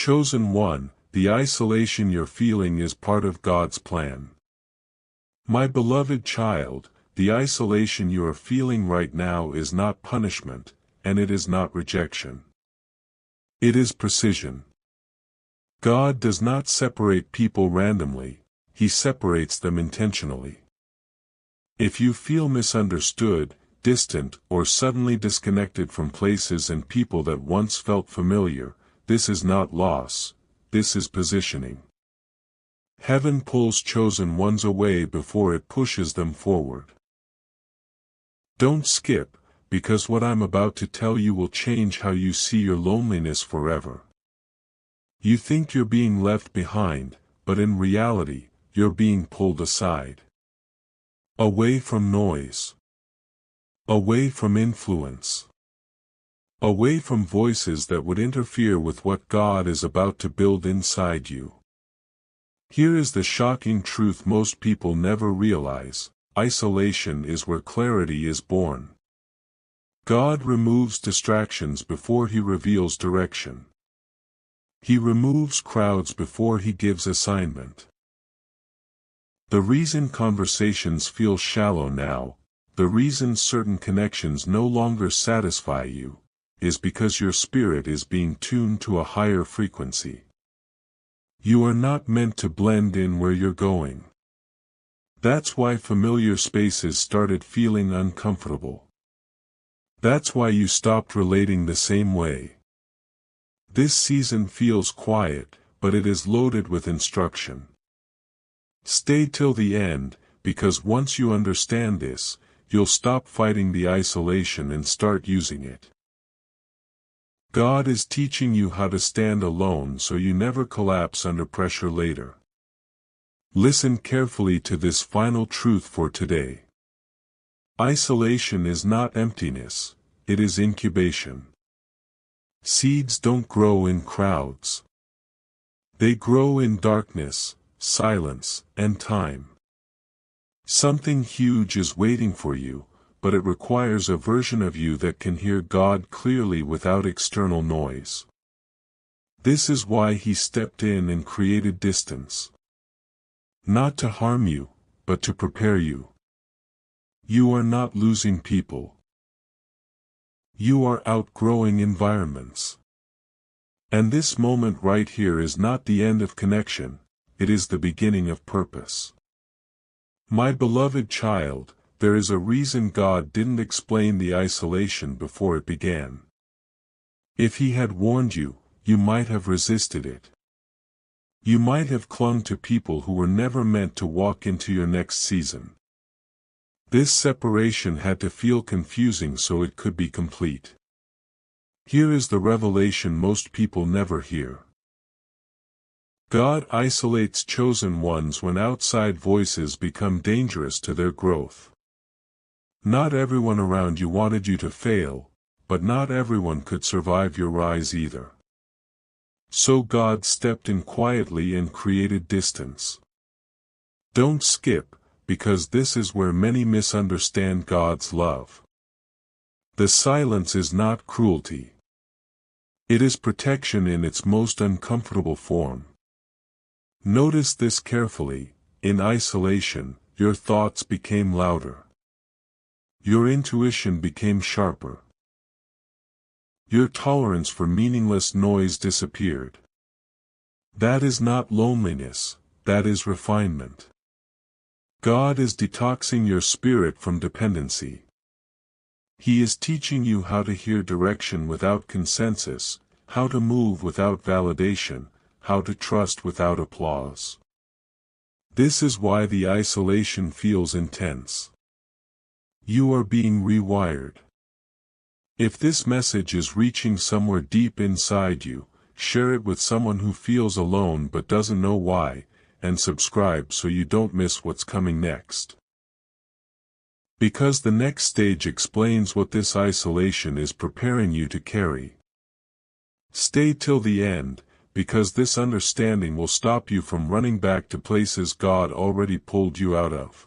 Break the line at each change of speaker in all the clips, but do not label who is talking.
Chosen one, the isolation you're feeling is part of God's plan. My beloved child, the isolation you are feeling right now is not punishment, and it is not rejection. It is precision. God does not separate people randomly, He separates them intentionally. If you feel misunderstood, distant, or suddenly disconnected from places and people that once felt familiar, this is not loss, this is positioning. Heaven pulls chosen ones away before it pushes them forward. Don't skip, because what I'm about to tell you will change how you see your loneliness forever. You think you're being left behind, but in reality, you're being pulled aside. Away from noise. Away from influence. Away from voices that would interfere with what God is about to build inside you. Here is the shocking truth most people never realize: isolation is where clarity is born. God removes distractions before He reveals direction. He removes crowds before He gives assignment. The reason conversations feel shallow now, the reason certain connections no longer satisfy you, is because your spirit is being tuned to a higher frequency. You are not meant to blend in where you're going. That's why familiar spaces started feeling uncomfortable. That's why you stopped relating the same way. This season feels quiet, but it is loaded with instruction. Stay till the end, because once you understand this, you'll stop fighting the isolation and start using it. God is teaching you how to stand alone so you never collapse under pressure later. Listen carefully to this final truth for today. Isolation is not emptiness, it is incubation. Seeds don't grow in crowds. They grow in darkness, silence, and time. Something huge is waiting for you, but it requires a version of you that can hear God clearly without external noise. This is why He stepped in and created distance. Not to harm you, but to prepare you. You are not losing people. You are outgrowing environments. And this moment right here is not the end of connection, it is the beginning of purpose. My beloved child, there is a reason God didn't explain the isolation before it began. If He had warned you, you might have resisted it. You might have clung to people who were never meant to walk into your next season. This separation had to feel confusing so it could be complete. Here is the revelation most people never hear. God isolates chosen ones when outside voices become dangerous to their growth. Not everyone around you wanted you to fail, but not everyone could survive your rise either. So God stepped in quietly and created distance. Don't skip, because this is where many misunderstand God's love. The silence is not cruelty. It is protection in its most uncomfortable form. Notice this carefully: in isolation, your thoughts became louder. Your intuition became sharper. Your tolerance for meaningless noise disappeared. That is not loneliness, that is refinement. God is detoxing your spirit from dependency. He is teaching you how to hear direction without consensus, how to move without validation, how to trust without applause. This is why the isolation feels intense. You are being rewired. If this message is reaching somewhere deep inside you, share it with someone who feels alone but doesn't know why, and subscribe so you don't miss what's coming next. Because the next stage explains what this isolation is preparing you to carry. Stay till the end, because this understanding will stop you from running back to places God already pulled you out of.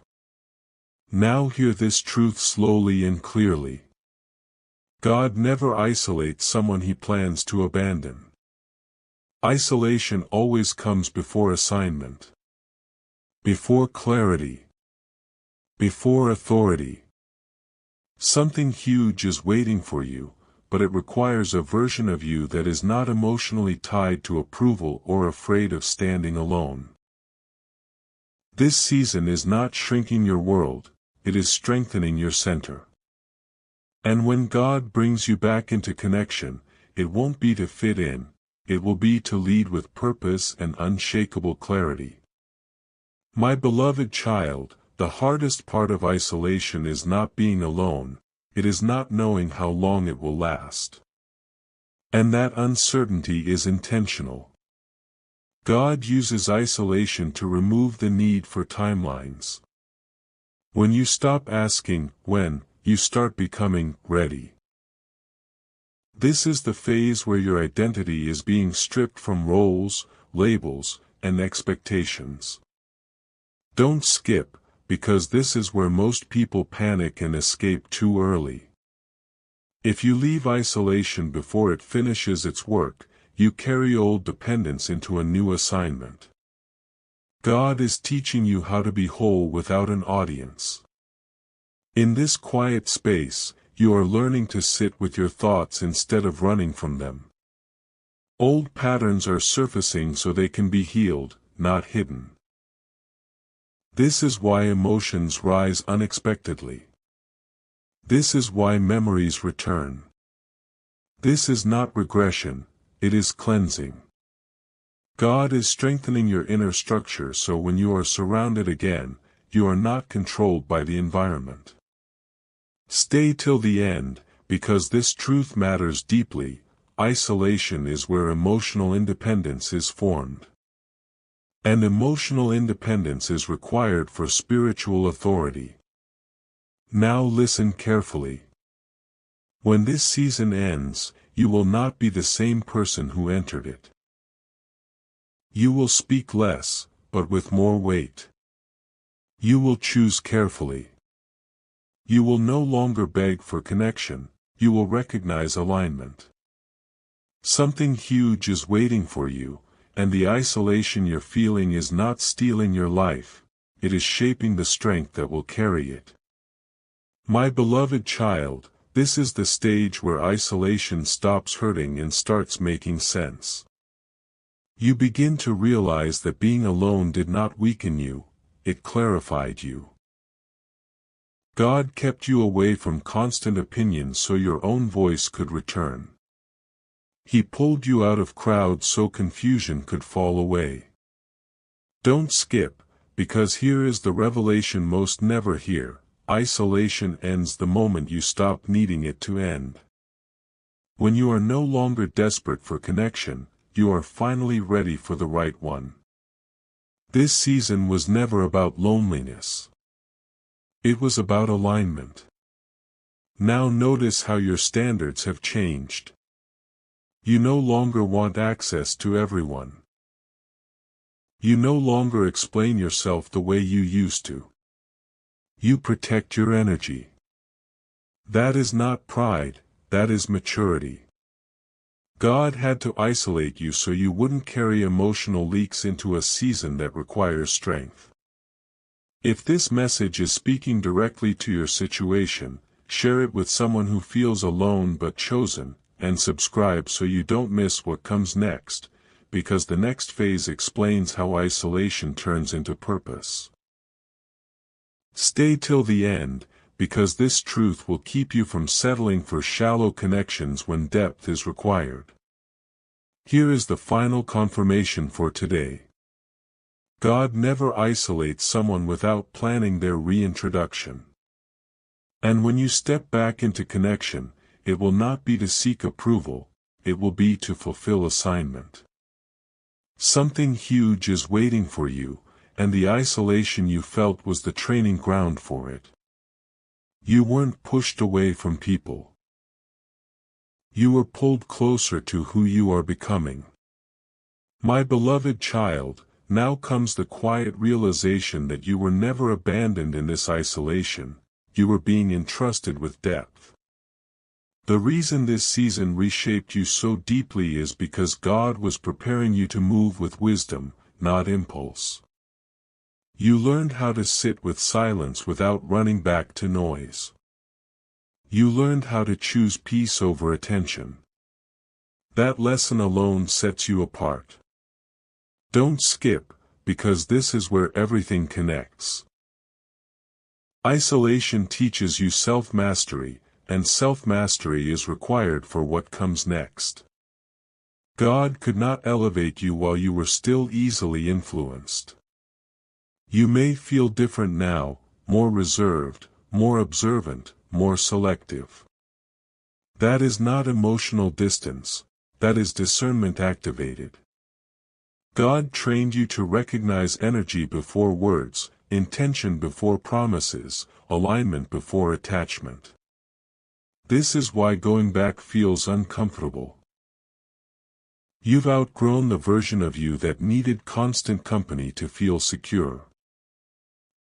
Now hear this truth slowly and clearly. God never isolates someone He plans to abandon. Isolation always comes before assignment, before clarity, before authority. Something huge is waiting for you, but it requires a version of you that is not emotionally tied to approval or afraid of standing alone. This season is not shrinking your world, it is strengthening your center. And when God brings you back into connection, it won't be to fit in, it will be to lead with purpose and unshakable clarity. My beloved child, the hardest part of isolation is not being alone, it is not knowing how long it will last. And that uncertainty is intentional. God uses isolation to remove the need for timelines. When you stop asking when, you start becoming ready. This is the phase where your identity is being stripped from roles, labels, and expectations. Don't skip, because this is where most people panic and escape too early. If you leave isolation before it finishes its work, you carry old dependence into a new assignment. God is teaching you how to be whole without an audience. In this quiet space, you are learning to sit with your thoughts instead of running from them. Old patterns are surfacing so they can be healed, not hidden. This is why emotions rise unexpectedly. This is why memories return. This is not regression, it is cleansing. God is strengthening your inner structure so when you are surrounded again, you are not controlled by the environment. Stay till the end, because this truth matters deeply. Isolation is where emotional independence is formed. And emotional independence is required for spiritual authority. Now listen carefully. When this season ends, you will not be the same person who entered it. You will speak less, but with more weight. You will choose carefully. You will no longer beg for connection, you will recognize alignment. Something huge is waiting for you, and the isolation you're feeling is not stealing your life, it is shaping the strength that will carry it. My beloved child, this is the stage where isolation stops hurting and starts making sense. You begin to realize that being alone did not weaken you, it clarified you. God kept you away from constant opinion so your own voice could return. He pulled you out of crowds so confusion could fall away. Don't skip, because here is the revelation most never hear: isolation ends the moment you stop needing it to end. When you are no longer desperate for connection, you are finally ready for the right one. This season was never about loneliness. It was about alignment. Now notice how your standards have changed. You no longer want access to everyone. You no longer explain yourself the way you used to. You protect your energy. That is not pride, that is maturity. God had to isolate you so you wouldn't carry emotional leaks into a season that requires strength. If this message is speaking directly to your situation, share it with someone who feels alone but chosen, and subscribe so you don't miss what comes next, because the next phase explains how isolation turns into purpose. Stay till the end, because this truth will keep you from settling for shallow connections when depth is required. Here is the final confirmation for today. God never isolates someone without planning their reintroduction. And when you step back into connection, it will not be to seek approval, it will be to fulfill assignment. Something huge is waiting for you, and the isolation you felt was the training ground for it. You weren't pushed away from people. You were pulled closer to who you are becoming. My beloved child, now comes the quiet realization that you were never abandoned in this isolation, you were being entrusted with depth. The reason this season reshaped you so deeply is because God was preparing you to move with wisdom, not impulse. You learned how to sit with silence without running back to noise. You learned how to choose peace over attention. That lesson alone sets you apart. Don't skip, because this is where everything connects. Isolation teaches you self-mastery, and self-mastery is required for what comes next. God could not elevate you while you were still easily influenced. You may feel different now, more reserved, more observant, more selective. That is not emotional distance, that is discernment activated. God trained you to recognize energy before words, intention before promises, alignment before attachment. This is why going back feels uncomfortable. You've outgrown the version of you that needed constant company to feel secure.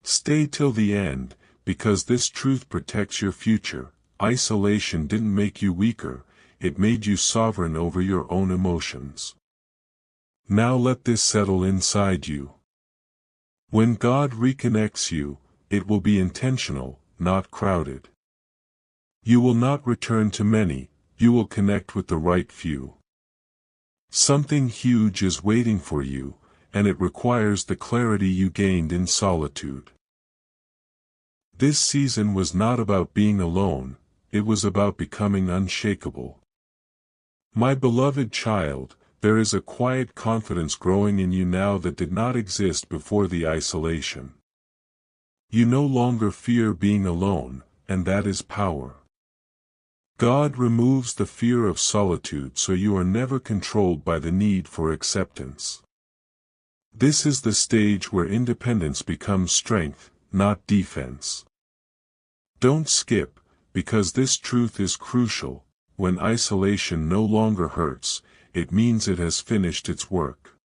Stay till the end, because this truth protects your future. Isolation didn't make you weaker, it made you sovereign over your own emotions. Now let this settle inside you. When God reconnects you, it will be intentional, not crowded. You will not return to many, you will connect with the right few. Something huge is waiting for you, and it requires the clarity you gained in solitude. This season was not about being alone, it was about becoming unshakable. My beloved child, there is a quiet confidence growing in you now that did not exist before the isolation. You no longer fear being alone, and that is power. God removes the fear of solitude so you are never controlled by the need for acceptance. This is the stage where independence becomes strength, not defense. Don't skip, because this truth is crucial. When isolation no longer hurts, it means it has finished its work.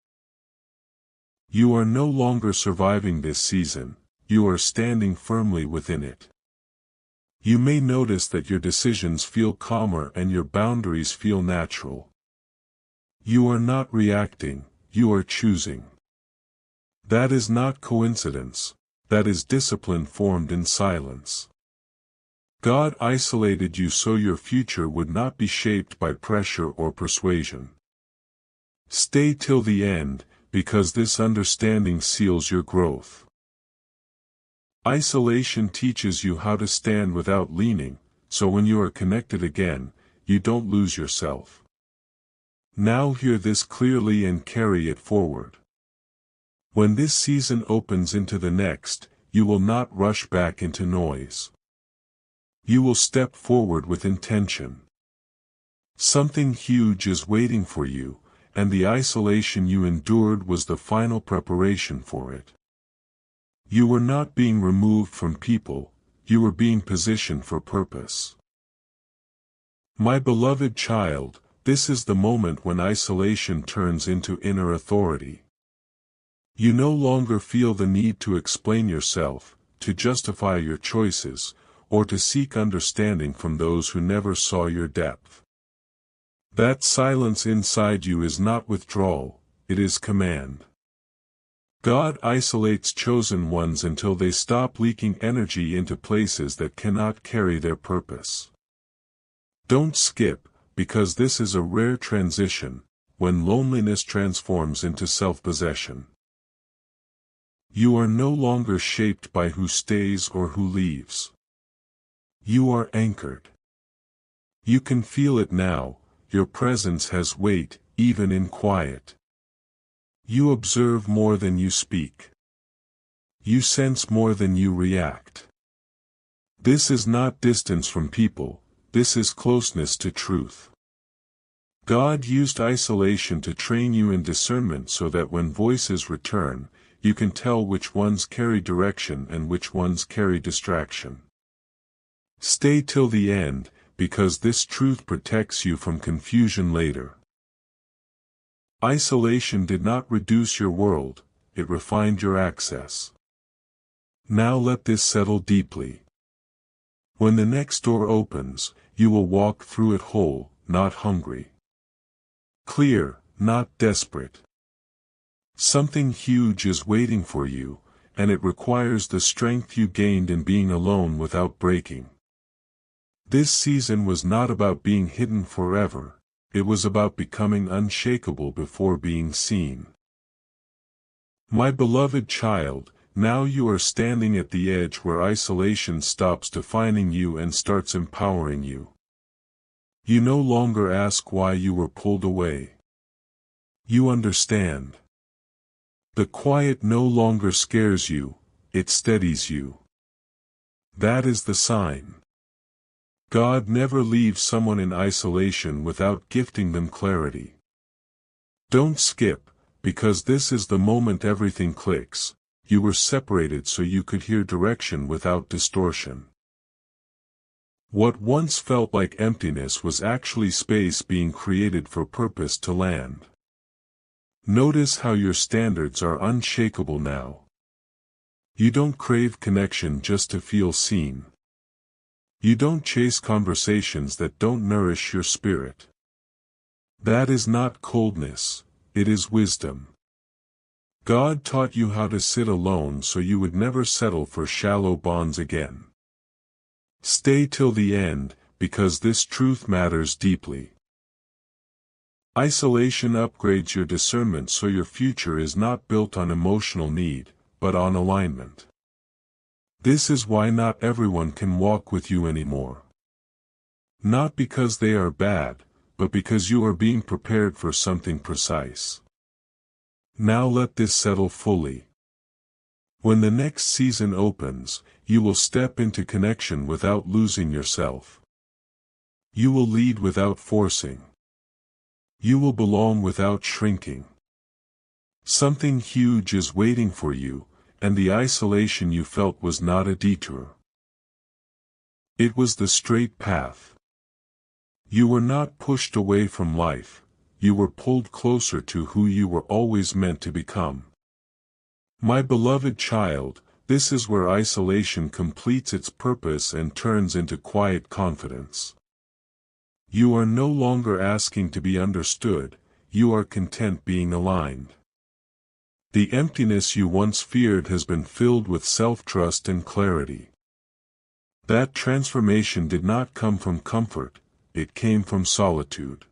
You are no longer surviving this season, you are standing firmly within it. You may notice that your decisions feel calmer and your boundaries feel natural. You are not reacting, you are choosing. That is not coincidence, that is discipline formed in silence. God isolated you so your future would not be shaped by pressure or persuasion. Stay till the end, because this understanding seals your growth. Isolation teaches you how to stand without leaning, so when you are connected again, you don't lose yourself. Now hear this clearly and carry it forward. When this season opens into the next, you will not rush back into noise. You will step forward with intention. Something huge is waiting for you, and the isolation you endured was the final preparation for it. You were not being removed from people, you were being positioned for purpose. My beloved child, this is the moment when isolation turns into inner authority. You no longer feel the need to explain yourself, to justify your choices, or to seek understanding from those who never saw your depth. That silence inside you is not withdrawal, it is command. God isolates chosen ones until they stop leaking energy into places that cannot carry their purpose. Don't skip, because this is a rare transition, when loneliness transforms into self-possession. You are no longer shaped by who stays or who leaves. You are anchored. You can feel it now, your presence has weight, even in quiet. You observe more than you speak. You sense more than you react. This is not distance from people, this is closeness to truth. God used isolation to train you in discernment so that when voices return, you can tell which ones carry direction and which ones carry distraction. Stay till the end, because this truth protects you from confusion later. Isolation did not reduce your world, it refined your access. Now let this settle deeply. When the next door opens, You will walk through it whole, not hungry. Clear, not desperate. Something huge is waiting for you, and it requires the strength you gained in being alone without breaking. This season was not about being hidden forever, it was about becoming unshakable before being seen. My beloved child, now you are standing at the edge where isolation stops defining you and starts empowering you. You no longer ask why you were pulled away. You understand. The quiet no longer scares you, it steadies you. That is the sign. God never leaves someone in isolation without gifting them clarity. Don't skip, because this is the moment everything clicks. You were separated so you could hear direction without distortion. What once felt like emptiness was actually space being created for purpose to land. Notice how your standards are unshakable now. You don't crave connection just to feel seen. You don't chase conversations that don't nourish your spirit. That is not coldness, it is wisdom. God taught you how to sit alone so you would never settle for shallow bonds again. Stay till the end, because this truth matters deeply. Isolation upgrades your discernment so your future is not built on emotional need, but on alignment. This is why not everyone can walk with you anymore. Not because they are bad, but because you are being prepared for something precise. Now let this settle fully. When the next season opens, you will step into connection without losing yourself. You will lead without forcing. You will belong without shrinking. Something huge is waiting for you, and the isolation you felt was not a detour. It was the straight path. You were not pushed away from life, you were pulled closer to who you were always meant to become. My beloved child, this is where isolation completes its purpose and turns into quiet confidence. You are no longer asking to be understood, you are content being aligned. The emptiness you once feared has been filled with self-trust and clarity. That transformation did not come from comfort, it came from solitude.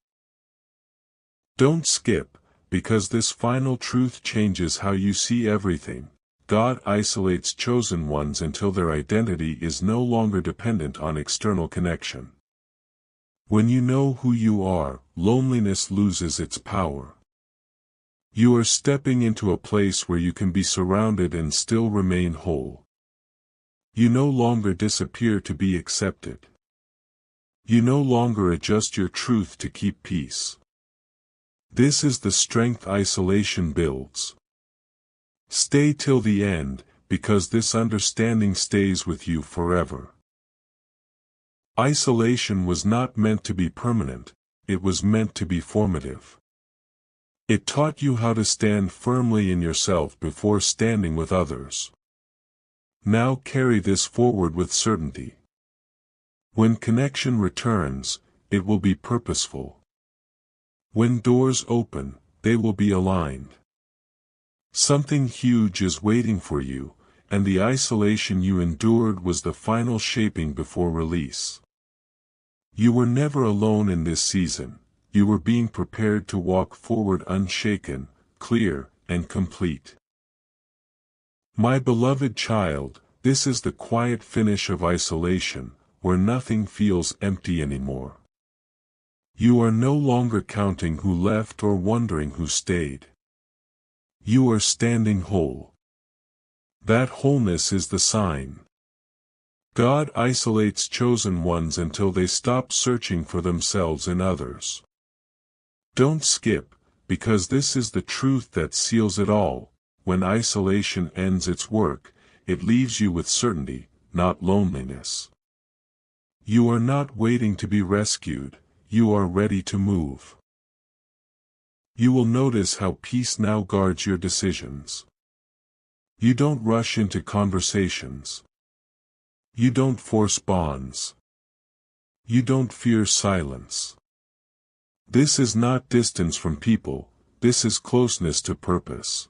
Don't skip, because this final truth changes how you see everything. God isolates chosen ones until their identity is no longer dependent on external connection. When you know who you are, loneliness loses its power. You are stepping into a place where you can be surrounded and still remain whole. You no longer disappear to be accepted. You no longer adjust your truth to keep peace. This is the strength isolation builds. Stay till the end, because this understanding stays with you forever. Isolation was not meant to be permanent, it was meant to be formative. It taught you how to stand firmly in yourself before standing with others. Now carry this forward with certainty. When connection returns, it will be purposeful. When doors open, they will be aligned. Something huge is waiting for you, and the isolation you endured was the final shaping before release. You were never alone in this season, you were being prepared to walk forward unshaken, clear, and complete. My beloved child, this is the quiet finish of isolation, where nothing feels empty anymore. You are no longer counting who left or wondering who stayed. You are standing whole. That wholeness is the sign. God isolates chosen ones until they stop searching for themselves in others. Don't skip, because this is the truth that seals it all. When isolation ends its work, it leaves you with certainty, not loneliness. You are not waiting to be rescued, you are ready to move. You will notice how peace now guards your decisions. You don't rush into conversations. You don't force bonds. You don't fear silence. This is not distance from people, this is closeness to purpose.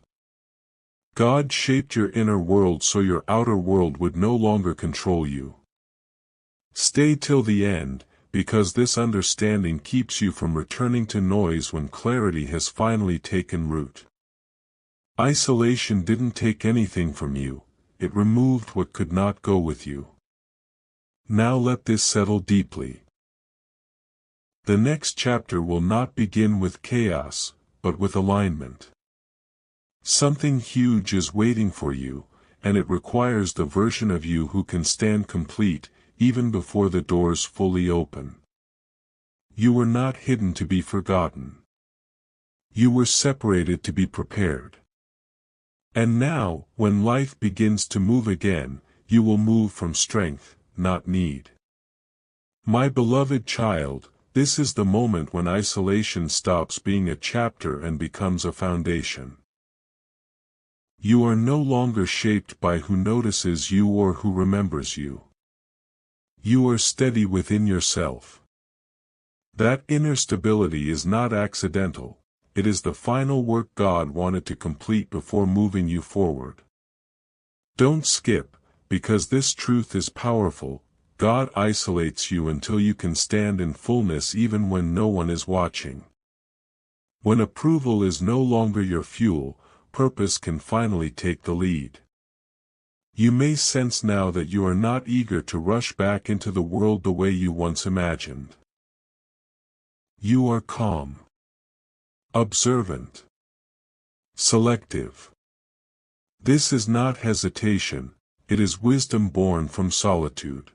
God shaped your inner world so your outer world would no longer control you. Stay till the end, because this understanding keeps you from returning to noise when clarity has finally taken root. Isolation didn't take anything from you, it removed what could not go with you. Now let this settle deeply. The next chapter will not begin with chaos, but with alignment. Something huge is waiting for you, and it requires the version of you who can stand complete, even before the doors fully open. You were not hidden to be forgotten. You were separated to be prepared. And now, when life begins to move again, you will move from strength, not need. My beloved child, this is the moment when isolation stops being a chapter and becomes a foundation. You are no longer shaped by who notices you or who remembers you. You are steady within yourself. That inner stability is not accidental, it is the final work God wanted to complete before moving you forward. Don't skip, because this truth is powerful. God isolates you until you can stand in fullness even when no one is watching. When approval is no longer your fuel, purpose can finally take the lead. You may sense now that you are not eager to rush back into the world the way you once imagined. You are calm, observant, selective. This is not hesitation, it is wisdom born from solitude.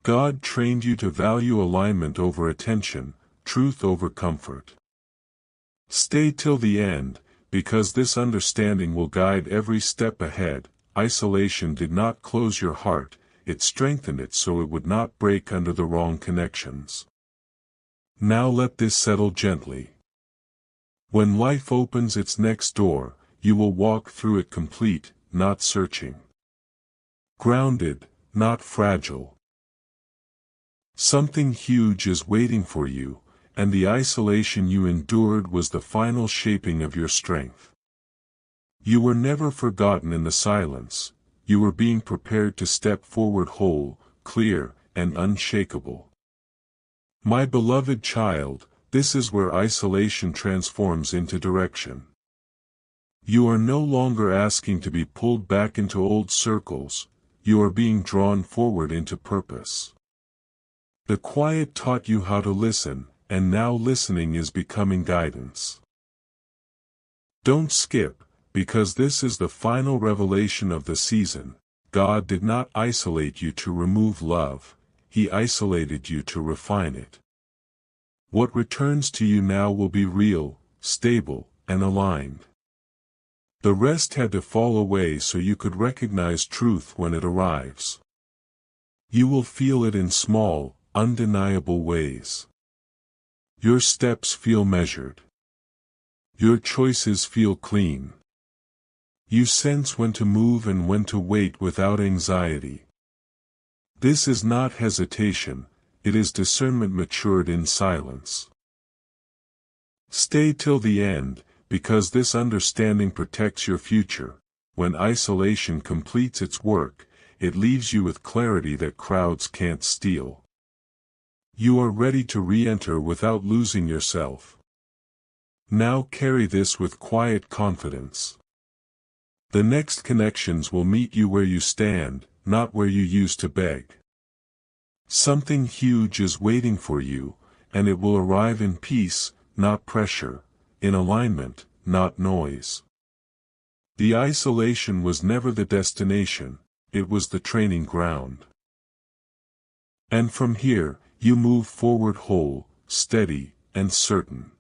God trained you to value alignment over attention, truth over comfort. Stay till the end, because this understanding will guide every step ahead. Isolation did not close your heart, it strengthened it so it would not break under the wrong connections. Now let this settle gently. When life opens its next door, you will walk through it complete, not searching. Grounded, not fragile. Something huge is waiting for you, and the isolation you endured was the final shaping of your strength. You were never forgotten in the silence, you were being prepared to step forward whole, clear, and unshakable. My beloved child, this is where isolation transforms into direction. You are no longer asking to be pulled back into old circles, you are being drawn forward into purpose. The quiet taught you how to listen, and now listening is becoming guidance. Don't skip, because this is the final revelation of the season. God did not isolate you to remove love, He isolated you to refine it. What returns to you now will be real, stable, and aligned. The rest had to fall away so you could recognize truth when it arrives. You will feel it in small, undeniable ways. Your steps feel measured. Your choices feel clean. You sense when to move and when to wait without anxiety. This is not hesitation, it is discernment matured in silence. Stay till the end, because this understanding protects your future. When isolation completes its work, it leaves you with clarity that crowds can't steal. You are ready to re-enter without losing yourself. Now carry this with quiet confidence. The next connections will meet you where you stand, not where you used to beg. Something huge is waiting for you, and it will arrive in peace, not pressure, in alignment, not noise. The isolation was never the destination, it was the training ground. And from here, you move forward whole, steady, and certain.